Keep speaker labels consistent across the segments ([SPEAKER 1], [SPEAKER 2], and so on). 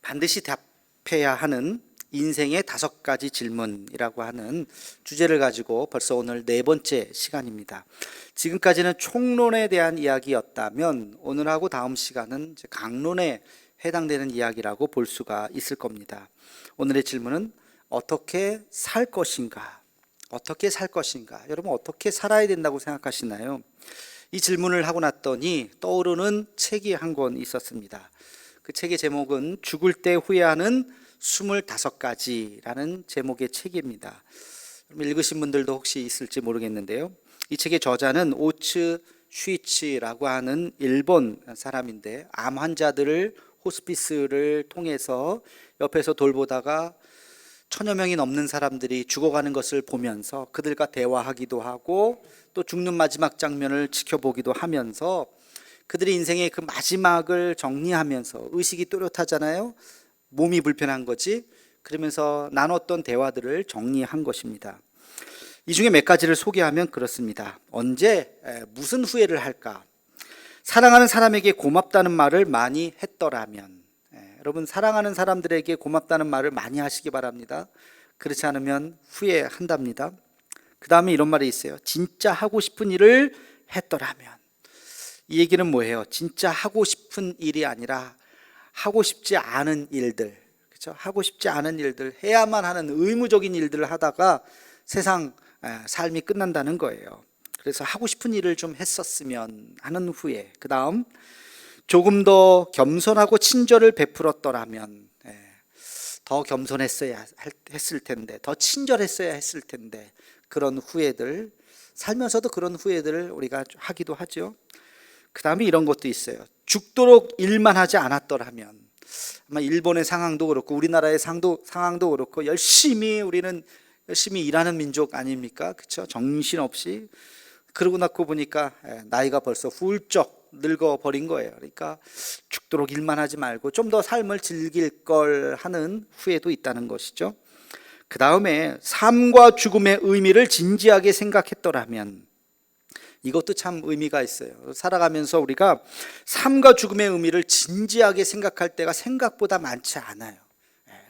[SPEAKER 1] 반드시 답해야 하는 인생의 5가지 질문이라고 하는 주제를 가지고 벌써 오늘 4번째 시간입니다. 지금까지는 총론에 대한 이야기였다면 오늘하고 다음 시간은 강론에 해당되는 이야기라고 볼 수가 있을 겁니다. 오늘의 질문은 어떻게 살 것인가? 어떻게 살 것인가? 여러분 어떻게 살아야 된다고 생각하시나요? 이 질문을 하고 났더니 떠오르는 책이 한 권 있었습니다. 그 책의 제목은 죽을 때 후회하는 25가지라는 제목의 책입니다. 읽으신 분들도 혹시 있을지 모르겠는데요. 이 책의 저자는 오츠 슈이치라고 하는 일본 사람인데 암 환자들을 호스피스를 통해서 옆에서 돌보다가 1000여 명이 넘는 사람들이 죽어가는 것을 보면서 그들과 대화하기도 하고 또 죽는 마지막 장면을 지켜보기도 하면서 그들의 인생의 그 마지막을 정리하면서 의식이 또렷하잖아요. 몸이 불편한 거지. 그러면서 나눴던 대화들을 정리한 것입니다. 이 중에 몇 가지를 소개하면 그렇습니다. 언제 무슨 후회를 할까? 사랑하는 사람에게 고맙다는 말을 많이 했더라면. 여러분 사랑하는 사람들에게 고맙다는 말을 많이 하시기 바랍니다. 그렇지 않으면 후회한답니다. 그 다음에 이런 말이 있어요. 진짜 하고 싶은 일을 했더라면. 이 얘기는 뭐예요? 진짜 하고 싶은 일이 아니라 하고 싶지 않은 일들, 그렇죠? 하고 싶지 않은 일들, 해야만 하는 의무적인 일들을 하다가 세상 삶이 끝난다는 거예요. 그래서 하고 싶은 일을 좀 했었으면 하는 후회. 그 다음 조금 더 겸손하고 친절을 베풀었더라면, 더 겸손했어야 했을 텐데, 더 친절했어야 했을 텐데, 그런 후회들, 살면서도 그런 후회들을 우리가 하기도 하죠. 그 다음에 이런 것도 있어요. 죽도록 일만 하지 않았더라면. 아마 일본의 상황도 그렇고 우리나라의 상황도 그렇고 우리는 열심히 일하는 민족 아닙니까? 그렇죠? 정신없이. 그러고 나고 보니까 나이가 벌써 훌쩍 늙어버린 거예요. 그러니까 죽도록 일만 하지 말고 좀 더 삶을 즐길 걸 하는 후회도 있다는 것이죠. 그 다음에 삶과 죽음의 의미를 진지하게 생각했더라면. 이것도 참 의미가 있어요. 살아가면서 우리가 삶과 죽음의 의미를 진지하게 생각할 때가 생각보다 많지 않아요.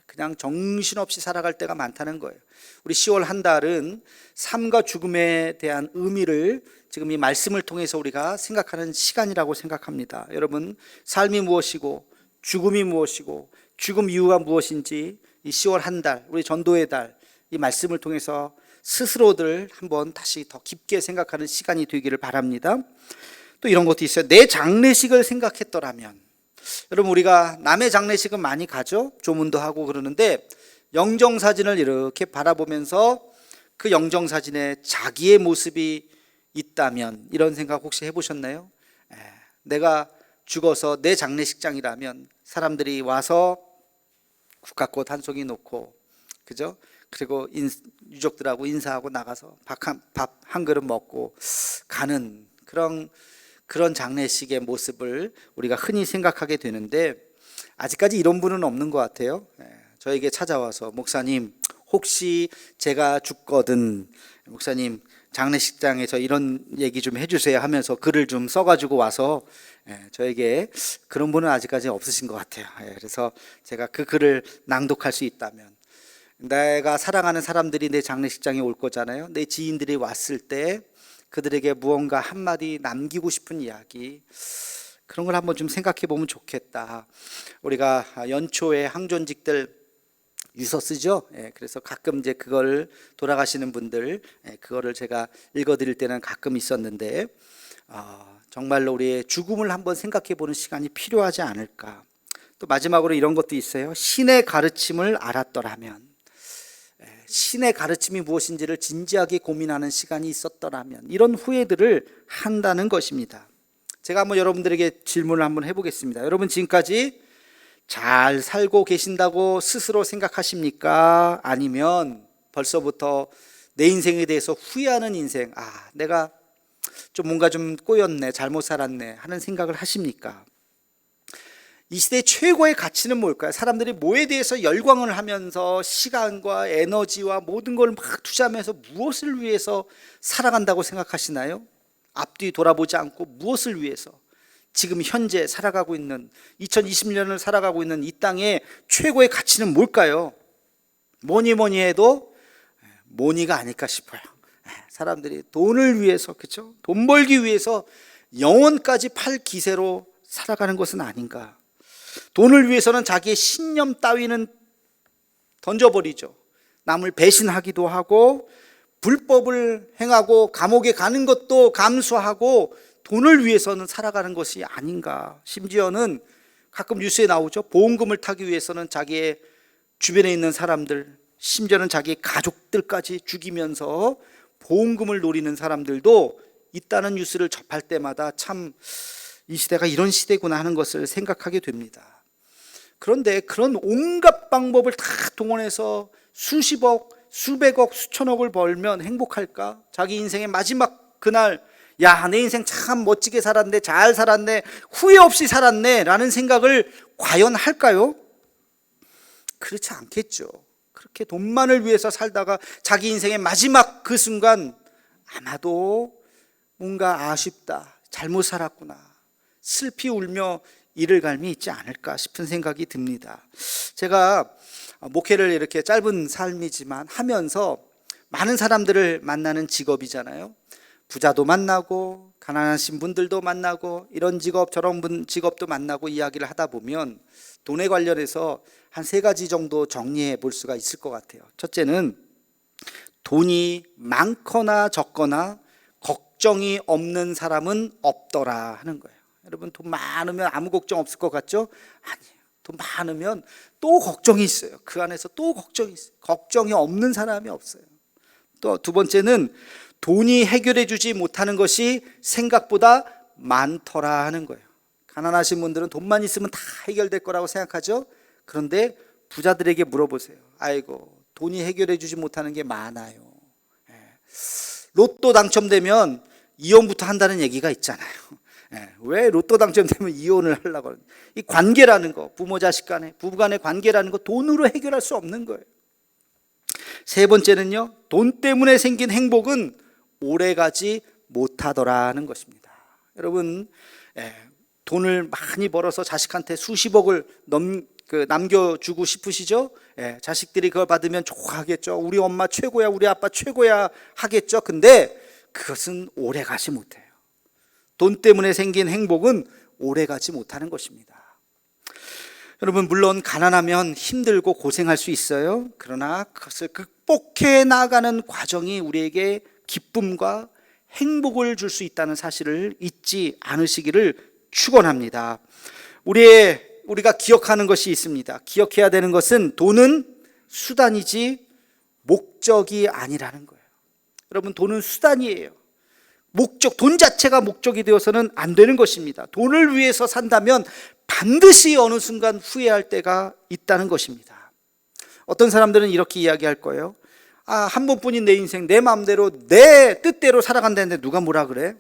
[SPEAKER 1] 그냥 정신없이 살아갈 때가 많다는 거예요. 우리 10월 한 달은 삶과 죽음에 대한 의미를 지금 이 말씀을 통해서 우리가 생각하는 시간이라고 생각합니다. 여러분 삶이 무엇이고 죽음이 무엇이고 죽음 이유가 무엇인지 이 10월 한 달, 우리 전도의 달, 이 말씀을 통해서 스스로들 한번 다시 더 깊게 생각하는 시간이 되기를 바랍니다. 또 이런 것도 있어요. 내 장례식을 생각했더라면. 여러분 우리가 남의 장례식은 많이 가죠. 조문도 하고 그러는데 영정사진을 이렇게 바라보면서 그 영정사진에 자기의 모습이 있다면 이런 생각 혹시 해보셨나요? 내가 죽어서 내 장례식장이라면 사람들이 와서 국화꽃 한 송이 놓고, 그죠? 그리고 유족들하고 인사하고 나가서 밥 한 그릇 먹고 가는 그런 장례식의 모습을 우리가 흔히 생각하게 되는데 아직까지 이런 분은 없는 것 같아요. 저에게 찾아와서 목사님 혹시 제가 죽거든 목사님 장례식장에서 이런 얘기 좀 해주세요 하면서 글을 좀 써가지고 와서 저에게 그런 분은 아직까지 없으신 것 같아요. 그래서 제가 그 글을 낭독할 수 있다면 내가 사랑하는 사람들이 내 장례식장에 올 거잖아요. 내 지인들이 왔을 때 그들에게 무언가 한마디 남기고 싶은 이야기, 그런 걸 한번 좀 생각해 보면 좋겠다. 우리가 연초에 항존직들 유서 쓰죠. 그래서 가끔 이제 그걸 돌아가시는 분들 그거를 제가 읽어드릴 때는 가끔 있었는데 정말로 우리의 죽음을 한번 생각해 보는 시간이 필요하지 않을까. 또 마지막으로 이런 것도 있어요. 신의 가르침을 알았더라면. 신의 가르침이 무엇인지를 진지하게 고민하는 시간이 있었더라면 이런 후회들을 한다는 것입니다. 제가 한번 여러분들에게 질문을 한번 해보겠습니다. 여러분 지금까지 잘 살고 계신다고 스스로 생각하십니까? 아니면 벌써부터 내 인생에 대해서 후회하는 인생, 내가 좀 뭔가 좀 꼬였네, 잘못 살았네 하는 생각을 하십니까? 이 시대의 최고의 가치는 뭘까요? 사람들이 뭐에 대해서 열광을 하면서 시간과 에너지와 모든 걸 막 투자하면서 무엇을 위해서 살아간다고 생각하시나요? 앞뒤 돌아보지 않고 무엇을 위해서? 지금 현재 살아가고 있는 2020년을 살아가고 있는 이 땅의 최고의 가치는 뭘까요? 뭐니 해도 모니가 아닐까 싶어요. 사람들이 돈을 위해서, 그렇죠? 돈 벌기 위해서 영혼까지 팔 기세로 살아가는 것은 아닌가. 돈을 위해서는 자기의 신념 따위는 던져버리죠. 남을 배신하기도 하고 불법을 행하고 감옥에 가는 것도 감수하고 돈을 위해서는 살아가는 것이 아닌가. 심지어는 가끔 뉴스에 나오죠. 보험금을 타기 위해서는 자기의 주변에 있는 사람들, 심지어는 자기 가족들까지 죽이면서 보험금을 노리는 사람들도 있다는 뉴스를 접할 때마다 참 이 시대가 이런 시대구나 하는 것을 생각하게 됩니다. 그런데 그런 온갖 방법을 다 동원해서 수십억, 수백억, 수천억을 벌면 행복할까? 자기 인생의 마지막 그날, 야, 내 인생 참 멋지게 살았네, 잘 살았네, 후회 없이 살았네 라는 생각을 과연 할까요? 그렇지 않겠죠. 그렇게 돈만을 위해서 살다가 자기 인생의 마지막 그 순간 아마도 뭔가 아쉽다, 잘못 살았구나, 슬피 울며 이를 갈미 있지 않을까 싶은 생각이 듭니다. 제가 목회를 이렇게 짧은 삶이지만 하면서 많은 사람들을 만나는 직업이잖아요. 부자도 만나고 가난하신 분들도 만나고 이런 직업 저런 직업도 만나고 이야기를 하다 보면 돈에 관련해서 한 3가지 정도 정리해 볼 수가 있을 것 같아요. 첫째는 돈이 많거나 적거나 걱정이 없는 사람은 없더라 하는 거예요. 여러분, 돈 많으면 아무 걱정 없을 것 같죠? 아니에요. 돈 많으면 또 걱정이 있어요. 그 안에서 또 걱정이 있어요. 걱정이 없는 사람이 없어요. 또 2번째는 돈이 해결해 주지 못하는 것이 생각보다 많더라 하는 거예요. 가난하신 분들은 돈만 있으면 다 해결될 거라고 생각하죠. 그런데 부자들에게 물어보세요. 아이고, 돈이 해결해 주지 못하는 게 많아요. 로또 당첨되면 이혼부터 한다는 얘기가 있잖아요. 왜 로또 당첨되면 이혼을 하려고 하는, 이 관계라는 거, 부모 자식 간에, 부부 간의 관계라는 거 돈으로 해결할 수 없는 거예요. 3번째는요, 돈 때문에 생긴 행복은 오래가지 못하더라는 것입니다. 여러분, 돈을 많이 벌어서 자식한테 수십억을 남겨주고 싶으시죠? 자식들이 그걸 받으면 좋아하겠죠. 우리 엄마 최고야, 우리 아빠 최고야 하겠죠. 근데 그것은 오래가지 못해요. 돈 때문에 생긴 행복은 오래가지 못하는 것입니다. 여러분, 물론 가난하면 힘들고 고생할 수 있어요. 그러나 그것을 극복해 나가는 과정이 우리에게 기쁨과 행복을 줄 수 있다는 사실을 잊지 않으시기를 축원합니다. 우리가 기억하는 것이 있습니다. 기억해야 되는 것은 돈은 수단이지 목적이 아니라는 거예요. 여러분, 돈은 수단이에요. 돈 자체가 목적이 되어서는 안 되는 것입니다. 돈을 위해서 산다면 반드시 어느 순간 후회할 때가 있다는 것입니다. 어떤 사람들은 이렇게 이야기할 거예요. 한 번뿐인 내 인생, 내 마음대로 내 뜻대로 살아간다는데 누가 뭐라 그래?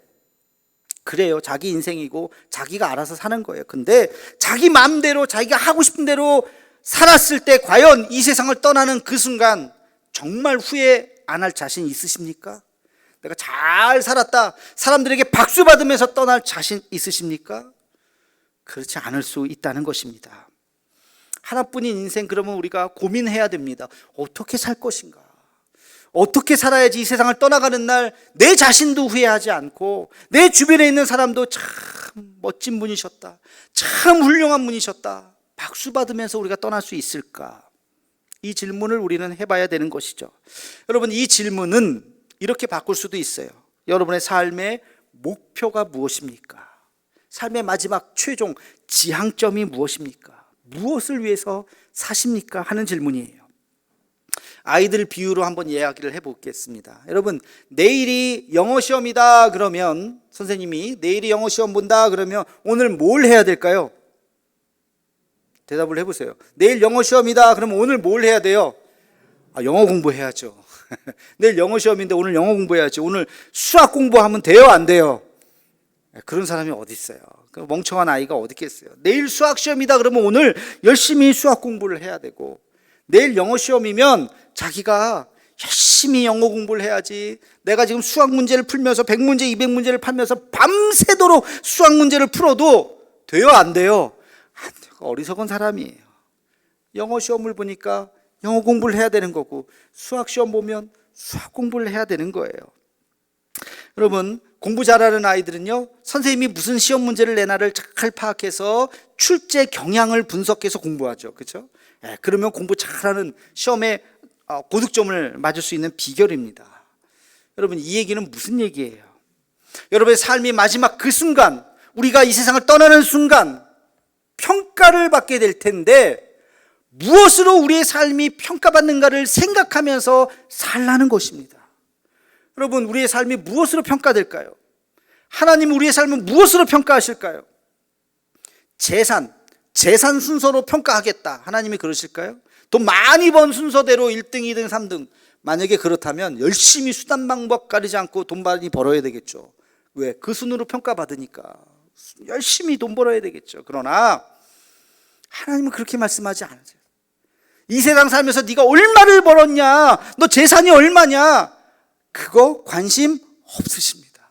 [SPEAKER 1] 그래요. 자기 인생이고 자기가 알아서 사는 거예요. 근데 자기 마음대로 자기가 하고 싶은 대로 살았을 때 과연 이 세상을 떠나는 그 순간 정말 후회 안 할 자신 있으십니까? 내가 잘 살았다, 사람들에게 박수 받으면서 떠날 자신 있으십니까? 그렇지 않을 수 있다는 것입니다. 하나뿐인 인생, 그러면 우리가 고민해야 됩니다. 어떻게 살 것인가? 어떻게 살아야지 이 세상을 떠나가는 날 내 자신도 후회하지 않고 내 주변에 있는 사람도 참 멋진 분이셨다, 참 훌륭한 분이셨다, 박수 받으면서 우리가 떠날 수 있을까? 이 질문을 우리는 해봐야 되는 것이죠. 여러분, 이 질문은 이렇게 바꿀 수도 있어요. 여러분의 삶의 목표가 무엇입니까? 삶의 마지막 최종 지향점이 무엇입니까? 무엇을 위해서 사십니까? 하는 질문이에요. 아이들 비유로 한번 이야기를 해보겠습니다. 여러분, 내일이 영어 시험이다 그러면, 선생님이 내일이 영어 시험 본다 그러면 오늘 뭘 해야 될까요? 대답을 해보세요. 내일 영어 시험이다 그러면 오늘 뭘 해야 돼요? 영어 공부해야죠. 내일 영어 시험인데 오늘 영어 공부해야지. 오늘 수학 공부하면 돼요, 안 돼요? 그런 사람이 어디 있어요? 그 멍청한 아이가 어디 있겠어요? 내일 수학 시험이다 그러면 오늘 열심히 수학 공부를 해야 되고, 내일 영어 시험이면 자기가 열심히 영어 공부를 해야지. 내가 지금 수학 문제를 풀면서 100문제, 200문제를 풀면서 밤새도록 수학 문제를 풀어도 돼요, 안 돼요? 안 돼요. 어리석은 사람이에요. 영어 시험을 보니까 영어 공부를 해야 되는 거고, 수학 시험 보면 수학 공부를 해야 되는 거예요. 여러분, 공부 잘하는 아이들은요, 선생님이 무슨 시험 문제를 내나를 잘 파악해서 출제 경향을 분석해서 공부하죠. 그렇죠? 그러면 공부 잘하는, 시험에 고득점을 맞을 수 있는 비결입니다. 여러분, 이 얘기는 무슨 얘기예요? 여러분의 삶이 마지막 그 순간, 우리가 이 세상을 떠나는 순간 평가를 받게 될 텐데, 무엇으로 우리의 삶이 평가받는가를 생각하면서 살라는 것입니다. 여러분, 우리의 삶이 무엇으로 평가될까요? 하나님은 우리의 삶을 무엇으로 평가하실까요? 재산 순서로 평가하겠다, 하나님이 그러실까요? 돈 많이 번 순서대로 1등, 2등, 3등. 만약에 그렇다면 열심히 수단 방법 가리지 않고 돈 많이 벌어야 되겠죠. 왜? 그 순으로 평가받으니까 열심히 돈 벌어야 되겠죠. 그러나 하나님은 그렇게 말씀하지 않으세요. 이 세상 살면서 네가 얼마를 벌었냐, 너 재산이 얼마냐, 그거 관심 없으십니다.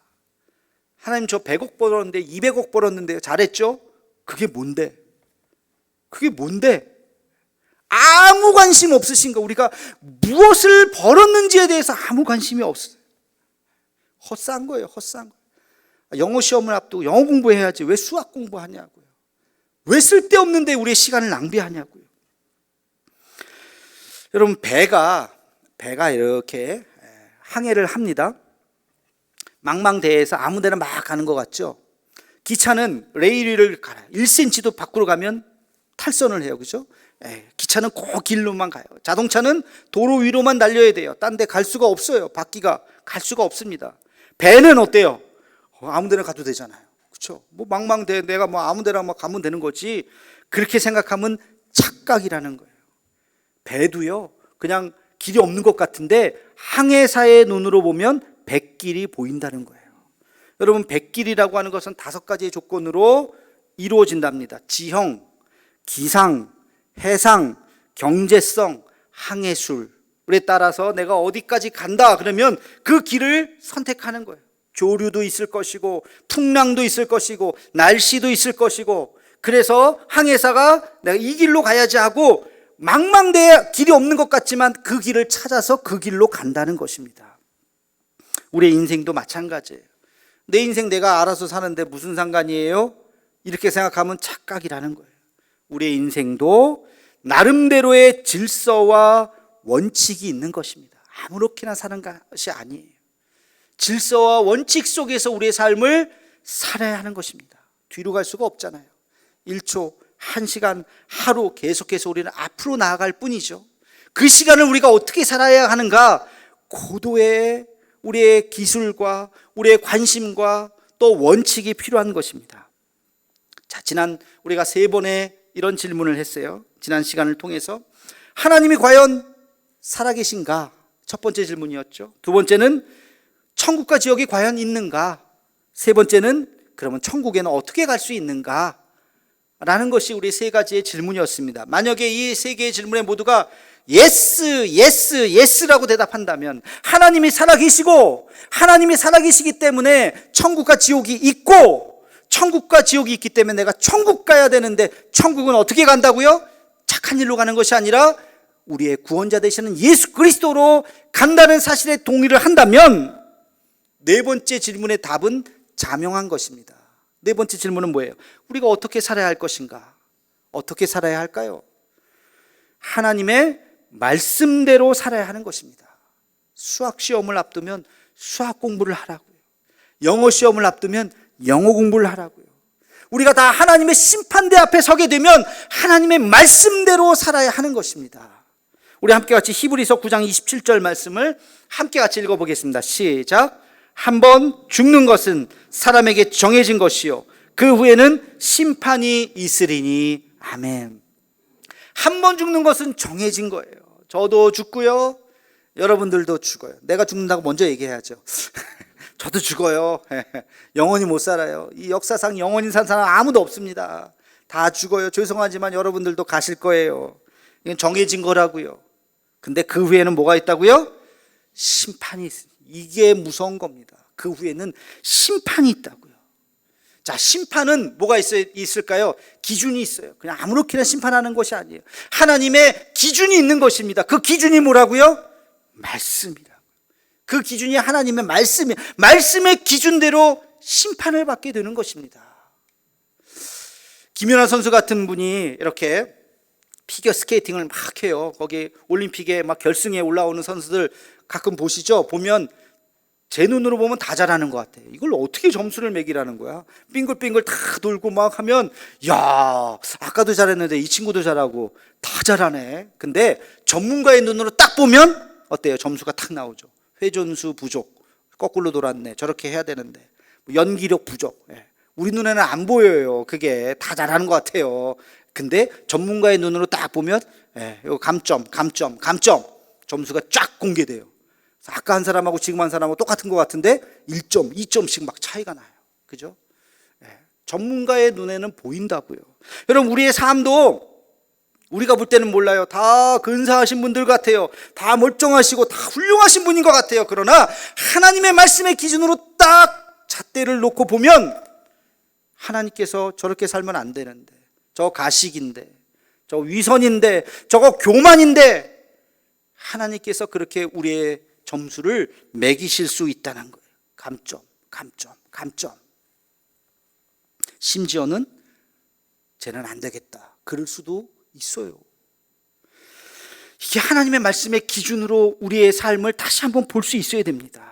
[SPEAKER 1] 하나님, 저 100억 벌었는데 200억 벌었는데 잘했죠? 그게 뭔데? 아무 관심 없으신 거. 우리가 무엇을 벌었는지에 대해서 아무 관심이 없어요. 헛산 거예요. 영어 시험을 앞두고 영어 공부해야지 왜 수학 공부하냐고요. 왜 쓸데없는데 우리의 시간을 낭비하냐고요. 여러분, 배가 이렇게 항해를 합니다. 망망대해에서 아무 데나 막 가는 것 같죠. 기차는 레일 위를 가요. 1cm도 밖으로 가면 탈선을 해요. 그죠? 기차는 그 길로만 가요. 자동차는 도로 위로만 달려야 돼요. 딴 데 갈 수가 없어요. 바퀴가 갈 수가 없습니다. 배는 어때요? 아무 데나 가도 되잖아요. 그렇죠? 뭐 망망대해, 내가 뭐 아무 데나 막 가면 되는 거지. 그렇게 생각하면 착각이라는 거예요. 배도요, 그냥 길이 없는 것 같은데 항해사의 눈으로 보면 백길이 보인다는 거예요. 여러분, 백길이라고 하는 것은 5가지의 조건으로 이루어진답니다. 지형, 기상, 해상, 경제성, 항해술에 따라서 내가 어디까지 간다 그러면 그 길을 선택하는 거예요. 조류도 있을 것이고 풍랑도 있을 것이고 날씨도 있을 것이고, 그래서 항해사가 내가 이 길로 가야지 하고 망망대해 길이 없는 것 같지만 그 길을 찾아서 그 길로 간다는 것입니다. 우리의 인생도 마찬가지예요. 내 인생 내가 알아서 사는데 무슨 상관이에요? 이렇게 생각하면 착각이라는 거예요. 우리의 인생도 나름대로의 질서와 원칙이 있는 것입니다. 아무렇게나 사는 것이 아니에요. 질서와 원칙 속에서 우리의 삶을 살아야 하는 것입니다. 뒤로 갈 수가 없잖아요. 1초, 1시간, 하루 계속해서 우리는 앞으로 나아갈 뿐이죠. 그 시간을 우리가 어떻게 살아야 하는가? 고도의 우리의 기술과 우리의 관심과 또 원칙이 필요한 것입니다. 자, 지난 우리가 3번의 이런 질문을 했어요. 지난 시간을 통해서 하나님이 과연 살아계신가? 첫 번째 질문이었죠. 두 번째는 천국과 지옥이 과연 있는가? 세 번째는 그러면 천국에는 어떻게 갈 수 있는가? 라는 것이 우리 3가지의 질문이었습니다. 만약에 이 3개의 질문에 모두가 예스라고 대답한다면, 하나님이 살아계시고 하나님이 살아계시기 때문에 천국과 지옥이 있고, 천국과 지옥이 있기 때문에 내가 천국 가야 되는데, 천국은 어떻게 간다고요? 착한 일로 가는 것이 아니라 우리의 구원자 되시는 예수 그리스도로 간다는 사실에 동의를 한다면, 4번째 질문의 답은 자명한 것입니다. 4번째 질문은 뭐예요? 우리가 어떻게 살아야 할 것인가? 어떻게 살아야 할까요? 하나님의 말씀대로 살아야 하는 것입니다. 수학 시험을 앞두면 수학 공부를 하라고요. 영어 시험을 앞두면 영어 공부를 하라고요. 우리가 다 하나님의 심판대 앞에 서게 되면 하나님의 말씀대로 살아야 하는 것입니다. 우리 함께 같이 히브리서 9장 27절 말씀을 함께 같이 읽어보겠습니다. 시작. 한번 죽는 것은 사람에게 정해진 것이요 그 후에는 심판이 있으리니. 아멘. 한 번 죽는 것은 정해진 거예요. 저도 죽고요, 여러분들도 죽어요. 내가 죽는다고 먼저 얘기해야죠. 저도 죽어요. 영원히 못 살아요. 이 역사상 영원히 산 사람 아무도 없습니다. 다 죽어요. 죄송하지만 여러분들도 가실 거예요. 이건 정해진 거라고요. 근데 그 후에는 뭐가 있다고요? 심판이 있습니다. 이게 무서운 겁니다. 그 후에는 심판이 있다고요. 자, 심판은 뭐가 있을까요? 기준이 있어요. 그냥 아무렇게나 심판하는 것이 아니에요. 하나님의 기준이 있는 것입니다. 그 기준이 뭐라고요? 말씀이라고. 그 기준이 하나님의 말씀의 기준대로 심판을 받게 되는 것입니다. 김연아 선수 같은 분이 이렇게 피겨 스케이팅을 막 해요. 거기 올림픽에 막 결승에 올라오는 선수들 가끔 보시죠? 보면 제 눈으로 보면 다 잘하는 것 같아요. 이걸 어떻게 점수를 매기라는 거야? 빙글빙글 다 돌고 막 하면, 야, 아까도 잘했는데 이 친구도 잘하고 다 잘하네. 근데 전문가의 눈으로 딱 보면 어때요? 점수가 탁 나오죠. 회전수 부족, 거꾸로 돌았네, 저렇게 해야 되는데, 연기력 부족. 우리 눈에는 안 보여요. 그게 다 잘하는 것 같아요. 근데 전문가의 눈으로 딱 보면 이거 감점 점수가 쫙 공개돼요. 아까 한 사람하고 지금 한 사람하고 똑같은 것 같은데 1점, 2점씩 막 차이가 나요. 그죠? 전문가의 눈에는 보인다고요. 여러분, 우리의 삶도 우리가 볼 때는 몰라요. 다 근사하신 분들 같아요. 다 멀쩡하시고 다 훌륭하신 분인 것 같아요. 그러나 하나님의 말씀의 기준으로 딱 잣대를 놓고 보면 하나님께서 저렇게 살면 안 되는데, 저 가식인데, 저 위선인데, 저거 교만인데, 하나님께서 그렇게 우리의 점수를 매기실 수 있다는 거예요. 감점. 심지어는 쟤는 안 되겠다, 그럴 수도 있어요. 이게 하나님의 말씀의 기준으로 우리의 삶을 다시 한번 볼 수 있어야 됩니다.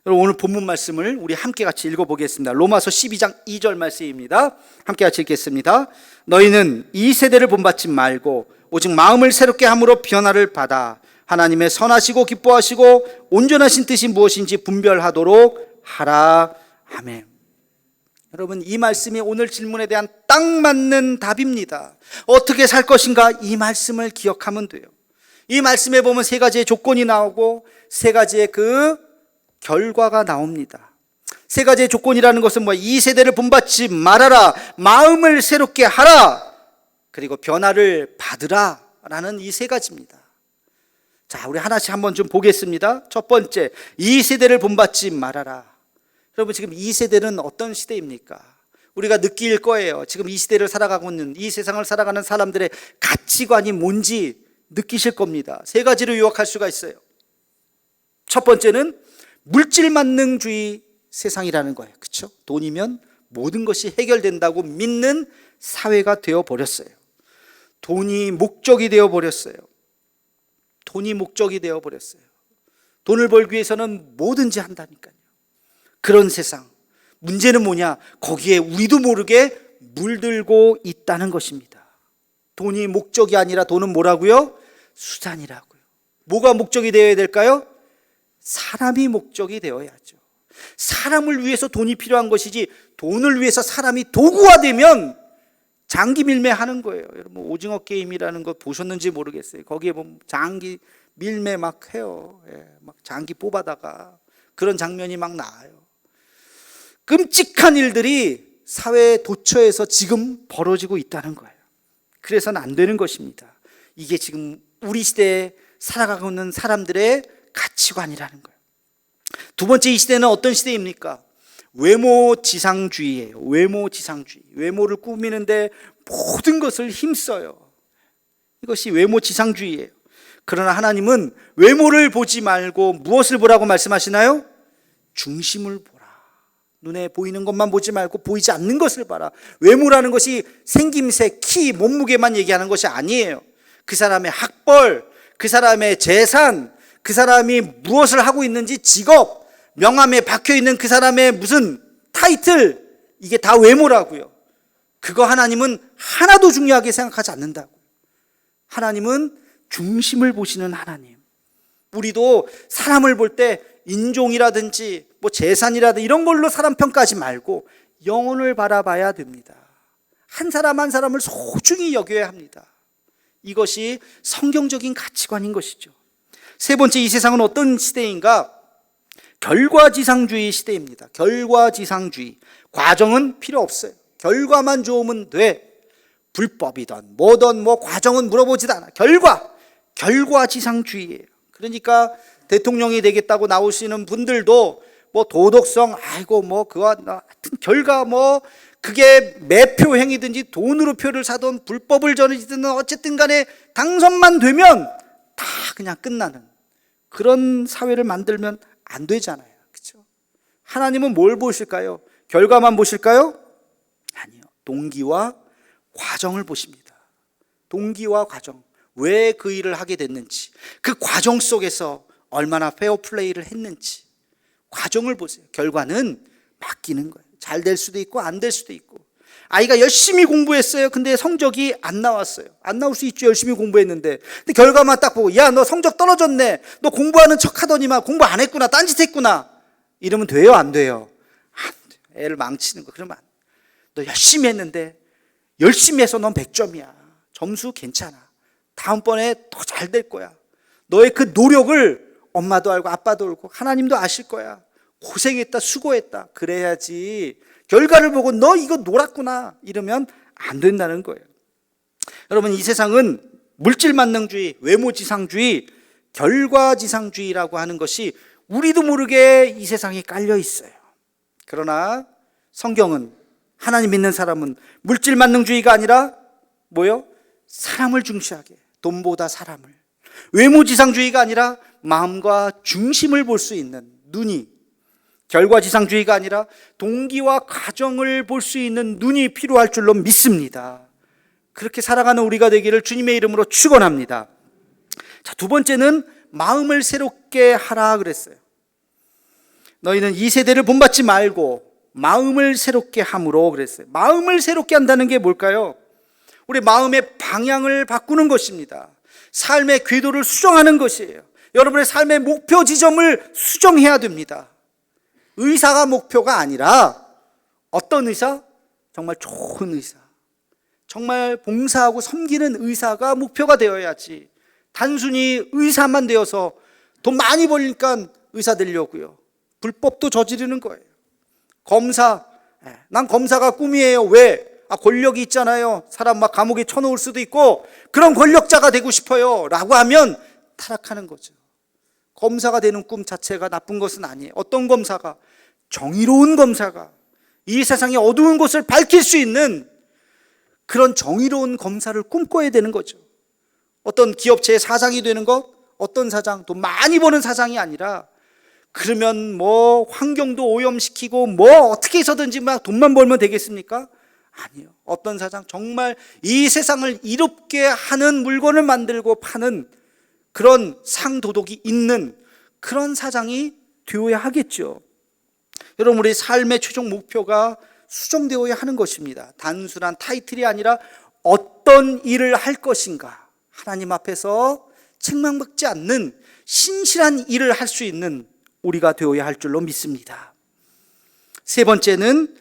[SPEAKER 1] 여러분, 오늘 본문 말씀을 우리 함께 같이 읽어보겠습니다. 로마서 12장 2절 말씀입니다. 함께 같이 읽겠습니다. 너희는 이 세대를 본받지 말고 오직 마음을 새롭게 함으로 변화를 받아 하나님의 선하시고 기뻐하시고 온전하신 뜻이 무엇인지 분별하도록 하라. 아멘. 여러분, 이 말씀이 오늘 질문에 대한 딱 맞는 답입니다. 어떻게 살 것인가? 이 말씀을 기억하면 돼요. 이 말씀에 보면 세 가지의 조건이 나오고 세 가지의 그 결과가 나옵니다. 세 가지의 조건이라는 것은 뭐야? 이 세대를 본받지 말아라, 마음을 새롭게 하라, 그리고 변화를 받으라 라는 이 세 가지입니다. 자, 우리 하나씩 한번 좀 보겠습니다. 첫 번째, 이 세대를 본받지 말아라. 여러분, 지금 이 세대는 어떤 시대입니까? 우리가 느낄 거예요. 지금 이 시대를 살아가고 있는, 이 세상을 살아가는 사람들의 가치관이 뭔지 느끼실 겁니다. 세 가지로 요약할 수가 있어요. 첫 번째는 물질 만능주의 세상이라는 거예요. 그렇죠? 돈이면 모든 것이 해결된다고 믿는 사회가 되어 버렸어요. 돈이 목적이 되어 버렸어요. 돈을 벌기 위해서는 뭐든지 한다니까요. 그런 세상. 문제는 뭐냐? 거기에 우리도 모르게 물들고 있다는 것입니다. 돈이 목적이 아니라 돈은 뭐라고요? 수단이라고요. 뭐가 목적이 되어야 될까요? 사람이 목적이 되어야죠. 사람을 위해서 돈이 필요한 것이지, 돈을 위해서 사람이 도구가 되면 장기 밀매하는 거예요. 여러분, 오징어 게임이라는 거 보셨는지 모르겠어요. 거기에 보면 장기 밀매 막 해요. 막 장기 뽑아다가 그런 장면이 막 나와요. 끔찍한 일들이 사회 도처에서 지금 벌어지고 있다는 거예요. 그래서는 안 되는 것입니다. 이게 지금 우리 시대에 살아가고 있는 사람들의 가치관이라는 거예요. 두 번째, 이 시대는 어떤 시대입니까? 외모지상주의예요. 외모지상주의. 외모를 꾸미는데 모든 것을 힘써요. 이것이 외모지상주의예요. 그러나 하나님은 외모를 보지 말고 무엇을 보라고 말씀하시나요? 중심을 보라. 눈에 보이는 것만 보지 말고 보이지 않는 것을 봐라. 외모라는 것이 생김새, 키, 몸무게만 얘기하는 것이 아니에요. 그 사람의 학벌, 그 사람의 재산, 그 사람이 무엇을 하고 있는지, 직업, 명함에 박혀있는 그 사람의 무슨 타이틀, 이게 다 외모라고요. 그거 하나님은 하나도 중요하게 생각하지 않는다고. 하나님은 중심을 보시는 하나님. 우리도 사람을 볼 때 인종이라든지 뭐 재산이라든지 이런 걸로 사람 평가하지 말고 영혼을 바라봐야 됩니다. 한 사람 한 사람을 소중히 여겨야 합니다. 이것이 성경적인 가치관인 것이죠. 세 번째, 이 세상은 어떤 시대인가? 결과지상주의 시대입니다. 결과지상주의. 과정은 필요 없어요. 결과만 좋으면 돼. 불법이든 뭐든 뭐 과정은 물어보지도 않아. 결과지상주의예요. 그러니까 대통령이 되겠다고 나오시는 분들도 뭐 도덕성, 아이고 뭐 그거 하여튼 결과 뭐 그게 매표 행위든지 돈으로 표를 사든 불법을 저지르든 어쨌든 간에 당선만 되면 다 그냥 끝나는 그런 사회를 만들면 안 되잖아요. 그렇죠? 하나님은 뭘 보실까요? 결과만 보실까요? 아니요. 동기와 과정을 보십니다. 동기와 과정. 왜 그 일을 하게 됐는지, 그 과정 속에서 얼마나 페어플레이를 했는지 과정을 보세요. 결과는 바뀌는 거예요. 잘 될 수도 있고 안 될 수도 있고. 아이가 열심히 공부했어요. 근데 성적이 안 나왔어요. 안 나올 수 있죠. 열심히 공부했는데. 근데 결과만 딱 보고 야, 너 성적 떨어졌네. 너 공부하는 척 하더니만 공부 안 했구나. 딴짓했구나. 이러면 돼요? 안 돼요? 안 돼요. 애를 망치는 거. 그러면 안 돼요. 너 열심히 했는데 열심히 해서 넌 100점이야. 점수 괜찮아. 다음번에 더 잘 될 거야. 너의 그 노력을 엄마도 알고 아빠도 알고 하나님도 아실 거야. 고생했다, 수고했다. 그래야지. 결과를 보고 너 이거 놀았구나 이러면 안 된다는 거예요. 여러분, 이 세상은 물질만능주의, 외모지상주의, 결과지상주의라고 하는 것이 우리도 모르게 이 세상에 깔려 있어요. 그러나 성경은, 하나님 믿는 사람은 물질만능주의가 아니라 뭐요? 사람을 중시하게, 돈보다 사람을. 외모지상주의가 아니라 마음과 중심을 볼 수 있는 눈이, 결과지상주의가 아니라 동기와 과정을 볼 수 있는 눈이 필요할 줄로 믿습니다. 그렇게 살아가는 우리가 되기를 주님의 이름으로 축원합니다. 자, 두 번째는 마음을 새롭게 하라 그랬어요. 너희는 이 세대를 본받지 말고 마음을 새롭게 함으로 그랬어요. 마음을 새롭게 한다는 게 뭘까요? 우리 마음의 방향을 바꾸는 것입니다. 삶의 궤도를 수정하는 것이에요. 여러분의 삶의 목표 지점을 수정해야 됩니다. 의사가 목표가 아니라 어떤 의사? 정말 좋은 의사, 정말 봉사하고 섬기는 의사가 목표가 되어야지, 단순히 의사만 되어서 돈 많이 벌니까 의사 되려고요. 불법도 저지르는 거예요. 검사, 난 검사가 꿈이에요. 왜? 권력이 있잖아요. 사람 막 감옥에 쳐놓을 수도 있고 그런 권력자가 되고 싶어요 라고 하면 타락하는 거죠. 검사가 되는 꿈 자체가 나쁜 것은 아니에요. 어떤 검사가? 정의로운 검사가 이 세상의 어두운 곳을 밝힐 수 있는 그런 정의로운 검사를 꿈꿔야 되는 거죠. 어떤 기업체의 사장이 되는 것, 어떤 사장, 돈 많이 버는 사장이 아니라 그러면 뭐 환경도 오염시키고 뭐 어떻게 해서든지 막 돈만 벌면 되겠습니까? 아니요. 어떤 사장, 정말 이 세상을 이롭게 하는 물건을 만들고 파는 그런 상도덕이 있는 그런 사장이 되어야 하겠죠. 여러분, 우리 삶의 최종 목표가 수정되어야 하는 것입니다. 단순한 타이틀이 아니라 어떤 일을 할 것인가, 하나님 앞에서 책망받지 않는 신실한 일을 할 수 있는 우리가 되어야 할 줄로 믿습니다. 세 번째는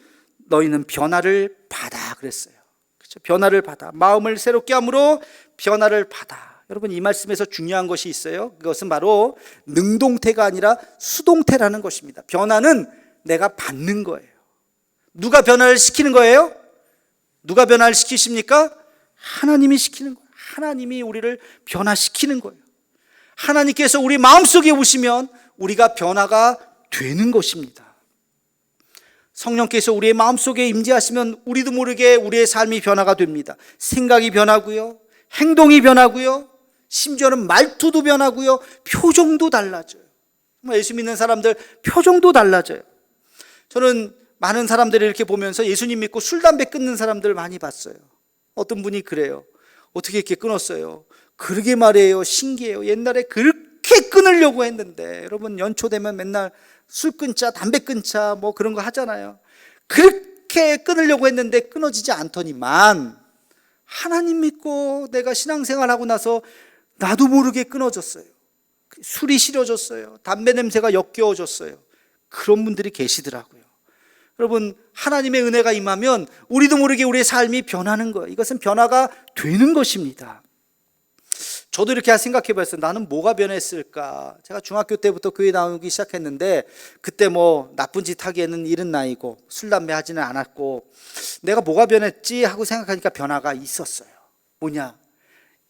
[SPEAKER 1] 너희는 변화를 받아 그랬어요. 그렇죠? 변화를 받아. 마음을 새롭게 함으로 변화를 받아. 여러분, 이 말씀에서 중요한 것이 있어요. 그것은 바로 능동태가 아니라 수동태라는 것입니다. 변화는 내가 받는 거예요. 누가 변화를 시키는 거예요? 누가 변화를 시키십니까? 하나님이 시키는 거예요. 하나님이 우리를 변화시키는 거예요. 하나님께서 우리 마음속에 오시면 우리가 변화가 되는 것입니다. 성령께서 우리의 마음속에 임재하시면 우리도 모르게 우리의 삶이 변화가 됩니다. 생각이 변하고요, 행동이 변하고요, 심지어는 말투도 변하고요, 표정도 달라져요. 정말 예수 믿는 사람들 표정도 달라져요. 저는 많은 사람들을 이렇게 보면서 예수님 믿고 술, 담배 끊는 사람들 많이 봤어요. 어떤 분이 그래요. 어떻게 이렇게 끊었어요? 그러게 말이에요. 신기해요. 옛날에 그렇게 끊으려고 했는데, 여러분 연초되면 맨날 술 끊자, 담배 끊자 뭐 그런 거 하잖아요. 그렇게 끊으려고 했는데 끊어지지 않더니만 하나님 믿고 내가 신앙생활하고 나서 나도 모르게 끊어졌어요. 술이 싫어졌어요. 담배 냄새가 역겨워졌어요. 그런 분들이 계시더라고요. 여러분, 하나님의 은혜가 임하면 우리도 모르게 우리의 삶이 변하는 거예요. 이것은 변화가 되는 것입니다. 저도 이렇게 생각해 봤어요. 나는 뭐가 변했을까? 제가 중학교 때부터 교회 나오기 시작했는데 그때 뭐 나쁜 짓 하기에는 이른 나이고 술, 담배 하지는 않았고 내가 뭐가 변했지 하고 생각하니까 변화가 있었어요. 뭐냐?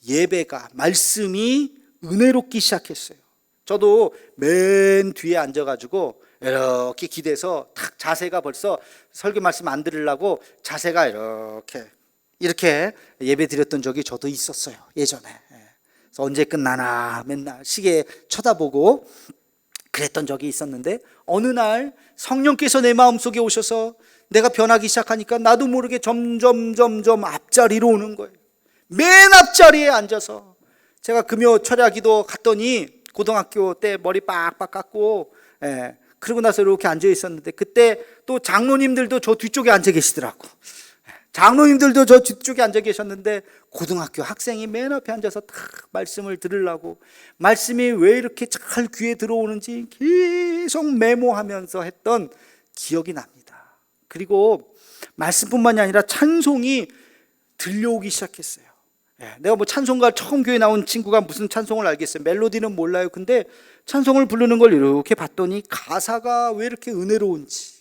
[SPEAKER 1] 예배가, 말씀이 은혜롭기 시작했어요. 저도 맨 뒤에 앉아가지고 이렇게 기대서 탁 자세가 벌써 설교 말씀 안 들으려고 자세가 이렇게 예배 드렸던 적이 저도 있었어요, 예전에. 그래서 언제 끝나나 맨날 시계 쳐다보고 그랬던 적이 있었는데, 어느 날 성령께서 내 마음속에 오셔서 내가 변하기 시작하니까 나도 모르게 점점 앞자리로 오는 거예요. 맨 앞자리에 앉아서 제가 금요 철야기도 갔더니 고등학교 때 머리 빡빡 깎고 그러고 나서 이렇게 앉아 있었는데, 그때 또 장로님들도 저 뒤쪽에 앉아 계시더라고. 장로님들도 저 뒤쪽에 앉아 계셨는데 고등학교 학생이 맨 앞에 앉아서 딱 말씀을 들으려고, 말씀이 왜 이렇게 잘 귀에 들어오는지 계속 메모하면서 했던 기억이 납니다. 그리고 말씀뿐만이 아니라 찬송이 들려오기 시작했어요. 내가 뭐 찬송가 처음 교회 나온 친구가 무슨 찬송을 알겠어요? 멜로디는 몰라요. 근데 찬송을 부르는 걸 이렇게 봤더니 가사가 왜 이렇게 은혜로운지,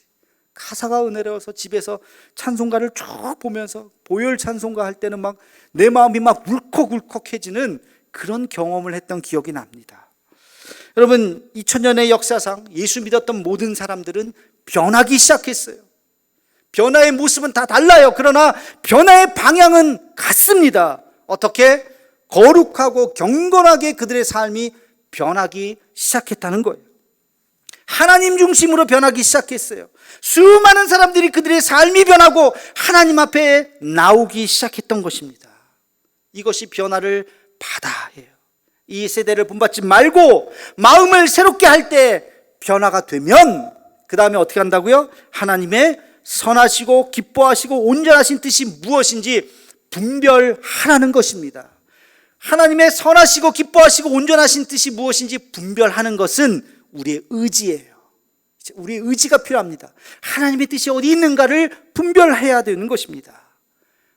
[SPEAKER 1] 가사가 은혜로워서 집에서 찬송가를 쭉 보면서 보혈 찬송가 할 때는 막 내 마음이 막 울컥울컥해지는 그런 경험을 했던 기억이 납니다. 여러분, 2000년의 역사상 예수 믿었던 모든 사람들은 변하기 시작했어요. 변화의 모습은 다 달라요. 그러나 변화의 방향은 같습니다. 어떻게? 거룩하고 경건하게 그들의 삶이 변하기 시작했다는 거예요. 하나님 중심으로 변하기 시작했어요. 수많은 사람들이 그들의 삶이 변하고 하나님 앞에 나오기 시작했던 것입니다. 이것이 변화를 받아야 해요. 이 세대를 본받지 말고 마음을 새롭게 할 때 변화가 되면 그 다음에 어떻게 한다고요? 하나님의 선하시고 기뻐하시고 온전하신 뜻이 무엇인지 분별하라는 것입니다. 하나님의 선하시고 기뻐하시고 온전하신 뜻이 무엇인지 분별하는 것은 우리의 의지예요. 우리의 의지가 필요합니다. 하나님의 뜻이 어디 있는가를 분별해야 되는 것입니다.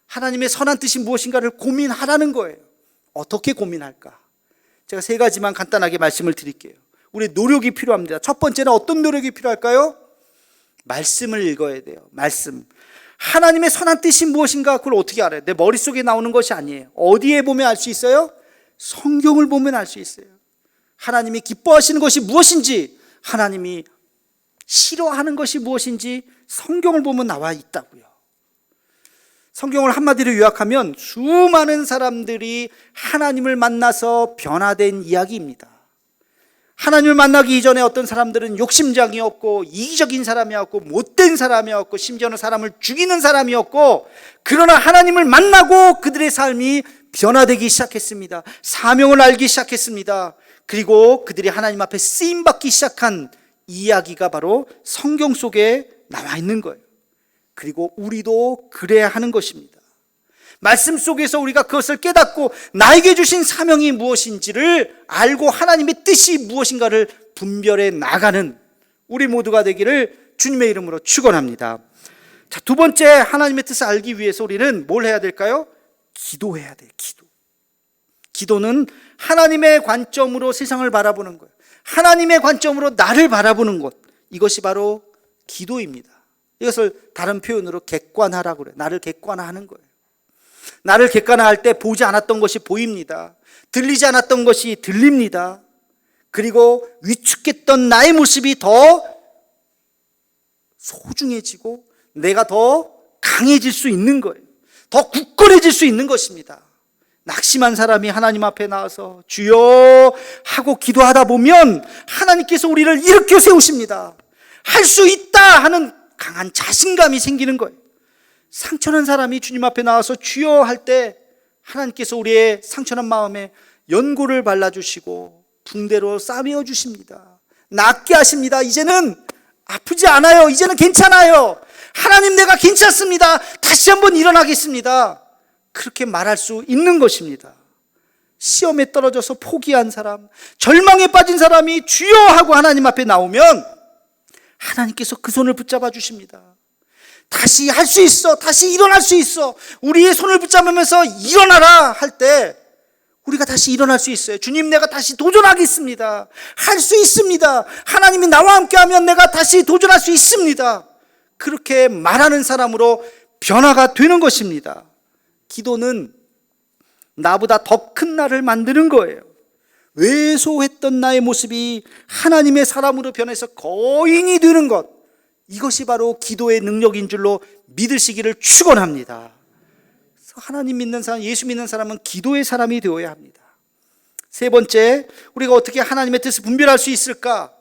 [SPEAKER 1] 하나님의 선한 뜻이 무엇인가를 고민하라는 거예요. 어떻게 고민할까? 제가 세 가지만 간단하게 말씀을 드릴게요. 우리의 노력이 필요합니다. 첫 번째는 어떤 노력이 필요할까요? 말씀을 읽어야 돼요. 말씀. 하나님의 선한 뜻이 무엇인가 그걸 어떻게 알아요? 내 머릿속에 나오는 것이 아니에요. 어디에 보면 알 수 있어요? 성경을 보면 알 수 있어요. 하나님이 기뻐하시는 것이 무엇인지, 하나님이 싫어하는 것이 무엇인지 성경을 보면 나와 있다고요. 성경을 한마디로 요약하면 수많은 사람들이 하나님을 만나서 변화된 이야기입니다. 하나님을 만나기 이전에 어떤 사람들은 욕심장이었고 이기적인 사람이었고 못된 사람이었고 심지어는 사람을 죽이는 사람이었고, 그러나 하나님을 만나고 그들의 삶이 변화되기 시작했습니다. 사명을 알기 시작했습니다. 그리고 그들이 하나님 앞에 쓰임받기 시작한 이야기가 바로 성경 속에 나와 있는 거예요. 그리고 우리도 그래야 하는 것입니다. 말씀 속에서 우리가 그것을 깨닫고 나에게 주신 사명이 무엇인지를 알고 하나님의 뜻이 무엇인가를 분별해 나가는 우리 모두가 되기를 주님의 이름으로 축원합니다. 자, 두 번째, 하나님의 뜻을 알기 위해서 우리는 뭘 해야 될까요? 기도해야 돼요. 기도는 하나님의 관점으로 세상을 바라보는 거예요. 하나님의 관점으로 나를 바라보는 것, 이것이 바로 기도입니다. 이것을 다른 표현으로 객관하라고 그래요. 나를 객관화하는 거예요. 나를 객관화할 때 보지 않았던 것이 보입니다. 들리지 않았던 것이 들립니다. 그리고 위축했던 나의 모습이 더 소중해지고 내가 더 강해질 수 있는 거예요. 더 굳건해질 수 있는 것입니다. 낙심한 사람이 하나님 앞에 나와서 주여 하고 기도하다 보면 하나님께서 우리를 일으켜 세우십니다. 할 수 있다 하는 강한 자신감이 생기는 거예요. 상처난 사람이 주님 앞에 나와서 주여 할 때 하나님께서 우리의 상처난 마음에 연고를 발라주시고 붕대로 싸매어 주십니다. 낫게 하십니다. 이제는 아프지 않아요. 이제는 괜찮아요. 하나님, 내가 괜찮습니다. 다시 한번 일어나겠습니다. 그렇게 말할 수 있는 것입니다. 시험에 떨어져서 포기한 사람, 절망에 빠진 사람이 주여 하고 하나님 앞에 나오면 하나님께서 그 손을 붙잡아 주십니다. 다시 할 수 있어. 다시 일어날 수 있어. 우리의 손을 붙잡으면서 일어나라 할 때 우리가 다시 일어날 수 있어요. 주님, 내가 다시 도전하겠습니다. 할 수 있습니다. 하나님이 나와 함께하면 내가 다시 도전할 수 있습니다. 그렇게 말하는 사람으로 변화가 되는 것입니다. 기도는 나보다 더 큰 나를 만드는 거예요. 왜소했던 나의 모습이 하나님의 사람으로 변해서 거인이 되는 것, 이것이 바로 기도의 능력인 줄로 믿으시기를 축원합니다. 하나님 믿는 사람, 예수 믿는 사람은 기도의 사람이 되어야 합니다. 세 번째, 우리가 어떻게 하나님의 뜻을 분별할 수 있을까?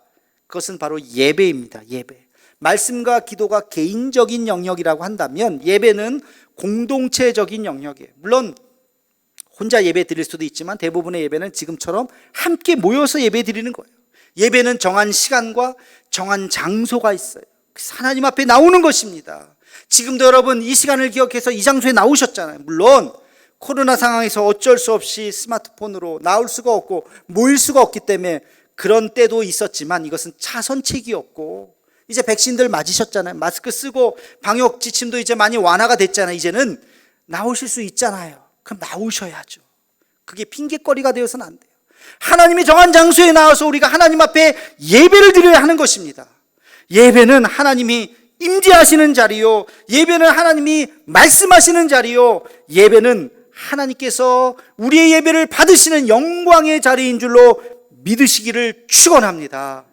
[SPEAKER 1] 그것은 바로 예배입니다. 예배. 말씀과 기도가 개인적인 영역이라고 한다면 예배는 공동체적인 영역이에요. 물론 혼자 예배 드릴 수도 있지만 대부분의 예배는 지금처럼 함께 모여서 예배 드리는 거예요. 예배는 정한 시간과 정한 장소가 있어요. 그래서 하나님 앞에 나오는 것입니다. 지금도 여러분 이 시간을 기억해서 이 장소에 나오셨잖아요. 물론 코로나 상황에서 어쩔 수 없이 스마트폰으로 나올 수가 없고 모일 수가 없기 때문에 그런 때도 있었지만 이것은 차선책이었고, 이제 백신들 맞으셨잖아요. 마스크 쓰고 방역 지침도 이제 많이 완화가 됐잖아요. 이제는 나오실 수 있잖아요. 그럼 나오셔야죠. 그게 핑계거리가 되어서는 안 돼요. 하나님이 정한 장소에 나와서 우리가 하나님 앞에 예배를 드려야 하는 것입니다. 예배는 하나님이 임재하시는 자리요, 예배는 하나님이 말씀하시는 자리요, 예배는 하나님께서 우리의 예배를 받으시는 영광의 자리인 줄로 믿으시기를 축원합니다.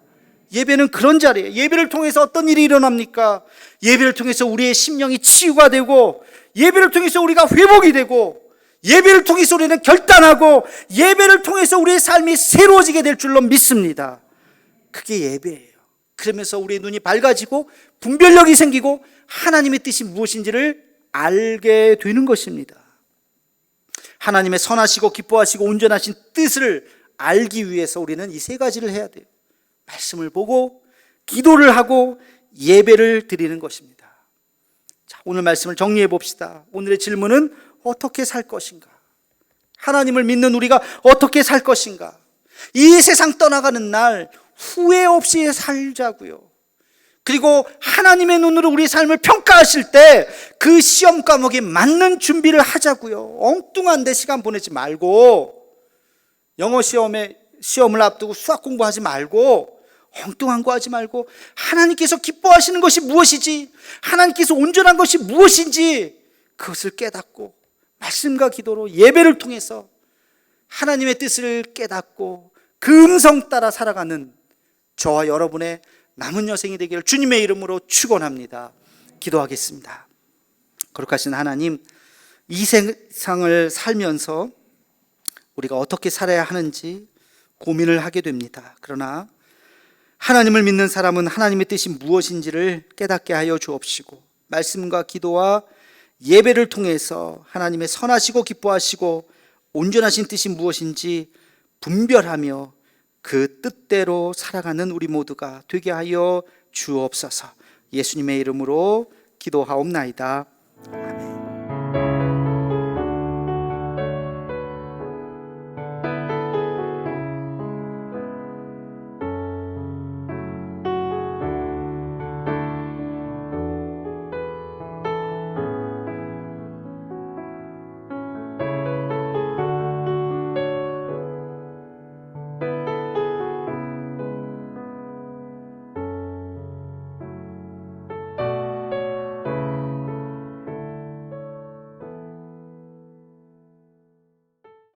[SPEAKER 1] 예배는 그런 자리예요. 예배를 통해서 어떤 일이 일어납니까? 예배를 통해서 우리의 심령이 치유가 되고, 예배를 통해서 우리가 회복이 되고, 예배를 통해서 우리는 결단하고, 예배를 통해서 우리의 삶이 새로워지게 될 줄로 믿습니다. 그게 예배예요. 그러면서 우리의 눈이 밝아지고 분별력이 생기고 하나님의 뜻이 무엇인지를 알게 되는 것입니다. 하나님의 선하시고 기뻐하시고 온전하신 뜻을 알기 위해서 우리는 이 세 가지를 해야 돼요. 말씀을 보고 기도를 하고 예배를 드리는 것입니다. 자, 오늘 말씀을 정리해 봅시다. 오늘의 질문은 어떻게 살 것인가? 하나님을 믿는 우리가 어떻게 살 것인가? 이 세상 떠나가는 날 후회 없이 살자고요. 그리고 하나님의 눈으로 우리 삶을 평가하실 때 그 시험 과목에 맞는 준비를 하자고요. 엉뚱한 데 시간 보내지 말고, 영어 시험을 앞두고 수학 공부하지 말고, 엉뚱한 거 하지 말고, 하나님께서 기뻐하시는 것이 무엇이지, 하나님께서 온전한 것이 무엇인지 그것을 깨닫고 말씀과 기도로 예배를 통해서 하나님의 뜻을 깨닫고 그 음성 따라 살아가는 저와 여러분의 남은 여생이 되기를 주님의 이름으로 축원합니다. 기도하겠습니다. 거룩하신 하나님, 이 세상을 살면서 우리가 어떻게 살아야 하는지 고민을 하게 됩니다. 그러나 하나님을 믿는 사람은 하나님의 뜻이 무엇인지를 깨닫게 하여 주옵시고, 말씀과 기도와 예배를 통해서 하나님의 선하시고 기뻐하시고 온전하신 뜻이 무엇인지 분별하며 그 뜻대로 살아가는 우리 모두가 되게 하여 주옵소서. 예수님의 이름으로 기도하옵나이다. 아멘.